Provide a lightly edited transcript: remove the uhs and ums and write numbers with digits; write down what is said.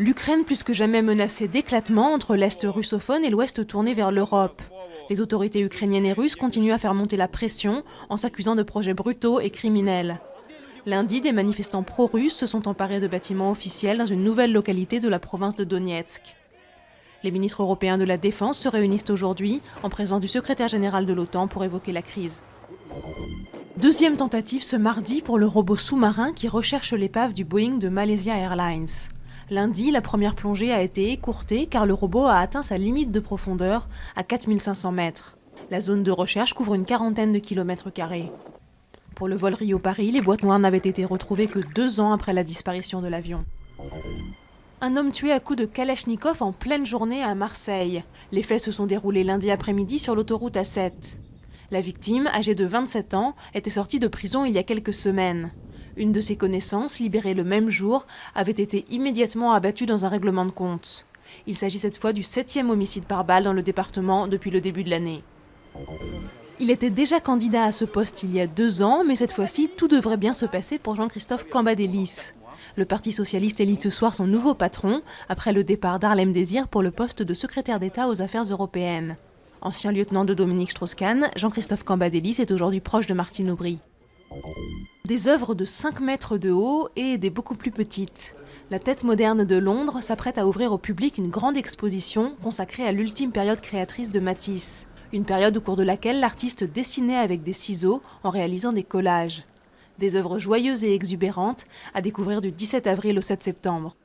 L'Ukraine plus que jamais menacée d'éclatement entre l'Est russophone et l'Ouest tourné vers l'Europe. Les autorités ukrainiennes et russes continuent à faire monter la pression en s'accusant de projets brutaux et criminels. Lundi, des manifestants pro-russes se sont emparés de bâtiments officiels dans une nouvelle localité de la province de Donetsk. Les ministres européens de la Défense se réunissent aujourd'hui en présence du secrétaire général de l'OTAN pour évoquer la crise. Deuxième tentative ce mardi pour le robot sous-marin qui recherche l'épave du Boeing de Malaysia Airlines. Lundi, la première plongée a été écourtée car le robot a atteint sa limite de profondeur à 4500 mètres. La zone de recherche couvre une quarantaine de kilomètres carrés. Pour le vol Rio-Paris, les boîtes noires n'avaient été retrouvées que 2 ans après la disparition de l'avion. Un homme tué à coups de Kalachnikov en pleine journée à Marseille. Les faits se sont déroulés lundi après-midi sur l'autoroute A7. La victime, âgée de 27 ans, était sortie de prison il y a quelques semaines. Une de ses connaissances, libérée le même jour, avait été immédiatement abattue dans un règlement de compte. Il s'agit cette fois du 7e homicide par balle dans le département depuis le début de l'année. Il était déjà candidat à ce poste il y a 2 ans, mais cette fois-ci, tout devrait bien se passer pour Jean-Christophe Cambadélis. Le Parti socialiste élit ce soir son nouveau patron, après le départ d'Harlem Désir pour le poste de secrétaire d'État aux affaires européennes. Ancien lieutenant de Dominique Strauss-Kahn, Jean-Christophe Cambadélis est aujourd'hui proche de Martine Aubry. Des œuvres de 5 mètres de haut et des beaucoup plus petites. La Tête moderne de Londres s'apprête à ouvrir au public une grande exposition consacrée à l'ultime période créatrice de Matisse. Une période au cours de laquelle l'artiste dessinait avec des ciseaux en réalisant des collages. Des œuvres joyeuses et exubérantes à découvrir du 17 avril au 7 septembre.